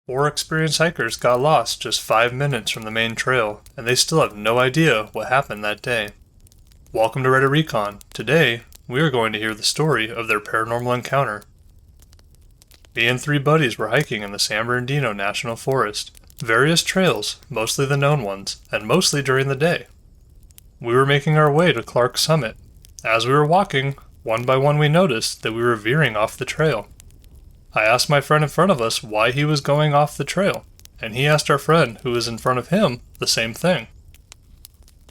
4 experienced hikers got lost just 5 minutes from the main trail, and they still have no idea what happened that day. Welcome to Reddit Recon. Today, we are going to hear the story of their paranormal encounter. Me and 3 buddies were hiking in the San Bernardino National Forest. Various trails, mostly the known ones, and mostly during the day. We were making our way to Clark's Summit. As we were walking, one by one we noticed that we were veering off the trail. I asked my friend in front of us why he was going off the trail, and he asked our friend who was in front of him the same thing.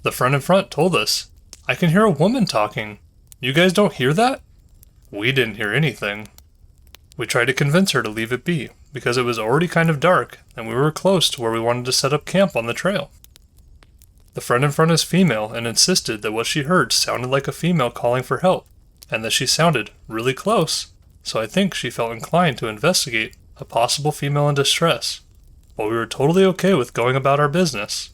The friend in front told us, "I can hear a woman talking. You guys don't hear that?" We didn't hear anything. We tried to convince her to leave it be, because it was already kind of dark, and we were close to where we wanted to set up camp on the trail. The friend in front is female and insisted that what she heard sounded like a female calling for help, and that she sounded really close, so I think she felt inclined to investigate a possible female in distress, but we were totally okay with going about our business.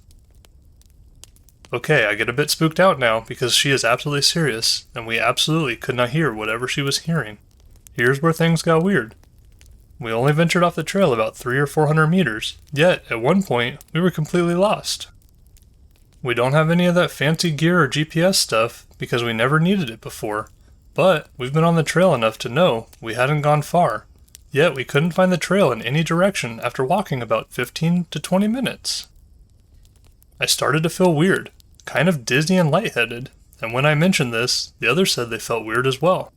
Okay, I get a bit spooked out now because she is absolutely serious, and we absolutely could not hear whatever she was hearing. Here's where things got weird. We only ventured off the trail about 300 or 400 meters, yet at one point we were completely lost. We don't have any of that fancy gear or GPS stuff because we never needed it before, but we've been on the trail enough to know we hadn't gone far, yet we couldn't find the trail in any direction after walking about 15 to 20 minutes. I started to feel weird, kind of dizzy and lightheaded, and when I mentioned this, the others said they felt weird as well.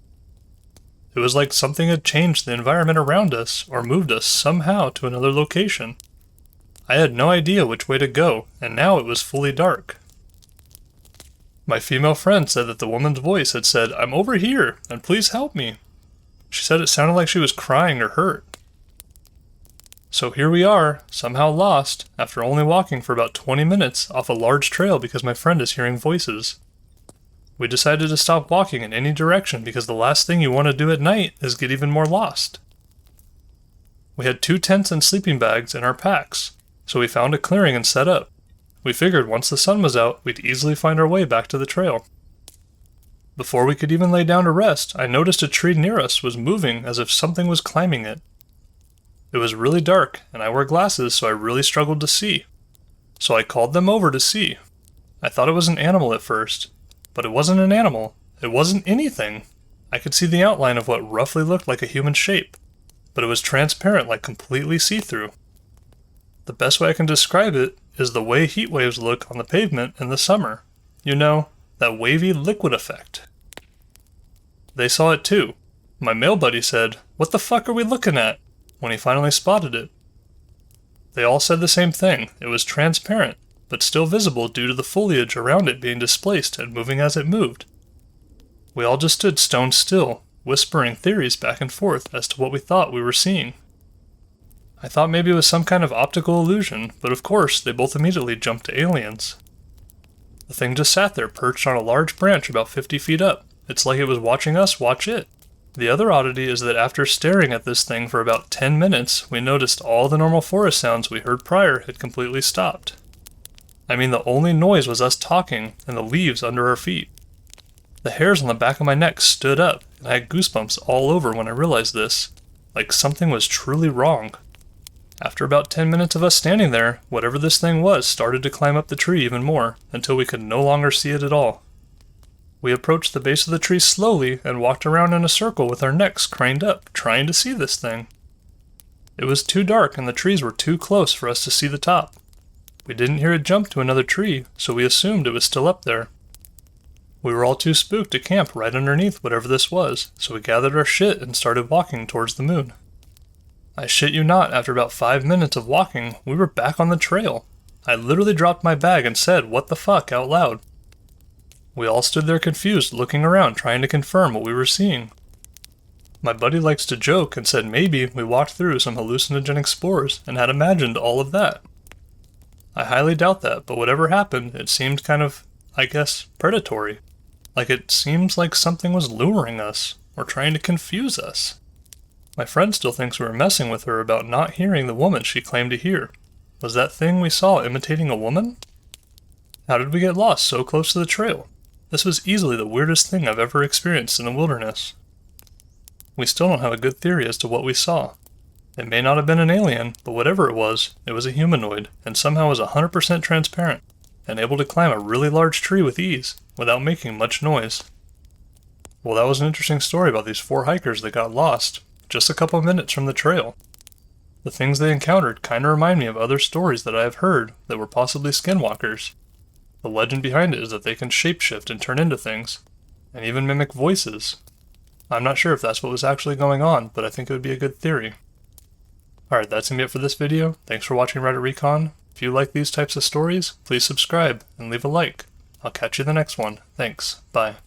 It was like something had changed the environment around us or moved us somehow to another location. I had no idea which way to go, and now it was fully dark. My female friend said that the woman's voice had said, "I'm over here, and please help me." She said it sounded like she was crying or hurt. So here we are, somehow lost, after only walking for about 20 minutes off a large trail because my friend is hearing voices. We decided to stop walking in any direction because the last thing you want to do at night is get even more lost. We had 2 tents and sleeping bags in our packs, so we found a clearing and set up. We figured once the sun was out, we'd easily find our way back to the trail. Before we could even lay down to rest, I noticed a tree near us was moving as if something was climbing it. It was really dark, and I wear glasses, so I really struggled to see. So I called them over to see. I thought it was an animal at first, but it wasn't an animal. It wasn't anything. I could see the outline of what roughly looked like a human shape, but it was transparent, like completely see-through. The best way I can describe it is the way heat waves look on the pavement in the summer. You know, that wavy liquid effect. They saw it too. My male buddy said, "What the fuck are we looking at?" when he finally spotted it. They all said the same thing. It was transparent, but still visible due to the foliage around it being displaced and moving as it moved. We all just stood stone still, whispering theories back and forth as to what we thought we were seeing. I thought maybe it was some kind of optical illusion, but of course they both immediately jumped to aliens. The thing just sat there perched on a large branch about 50 feet up. It's like it was watching us watch it. The other oddity is that after staring at this thing for about 10 minutes, we noticed all the normal forest sounds we heard prior had completely stopped. I mean, the only noise was us talking and the leaves under our feet. The hairs on the back of my neck stood up, and I had goosebumps all over when I realized this, like something was truly wrong. After about 10 minutes of us standing there, whatever this thing was started to climb up the tree even more, until we could no longer see it at all. We approached the base of the tree slowly and walked around in a circle with our necks craned up, trying to see this thing. It was too dark and the trees were too close for us to see the top. We didn't hear it jump to another tree, so we assumed it was still up there. We were all too spooked to camp right underneath whatever this was, so we gathered our shit and started walking towards the moon. I shit you not, after about 5 minutes of walking, we were back on the trail. I literally dropped my bag and said, "What the fuck?" out loud. We all stood there confused, looking around, trying to confirm what we were seeing. My buddy likes to joke and said maybe we walked through some hallucinogenic spores and had imagined all of that. I highly doubt that, but whatever happened, it seemed kind of, I guess, predatory. Like it seems like something was luring us, or trying to confuse us. My friend still thinks we were messing with her about not hearing the woman she claimed to hear. Was that thing we saw imitating a woman? How did we get lost so close to the trail? This was easily the weirdest thing I've ever experienced in the wilderness. We still don't have a good theory as to what we saw. It may not have been an alien, but whatever it was a humanoid, and somehow was 100% transparent, and able to climb a really large tree with ease, without making much noise. Well, that was an interesting story about these 4 hikers that got lost, just a couple minutes from the trail. The things they encountered kinda remind me of other stories that I have heard that were possibly skinwalkers. The legend behind it is that they can shapeshift and turn into things, and even mimic voices. I'm not sure if that's what was actually going on, but I think it would be a good theory. Alright, that's gonna be it for this video. Thanks for watching Reddit Recon. If you like these types of stories, please subscribe and leave a like. I'll catch you in the next one. Thanks. Bye.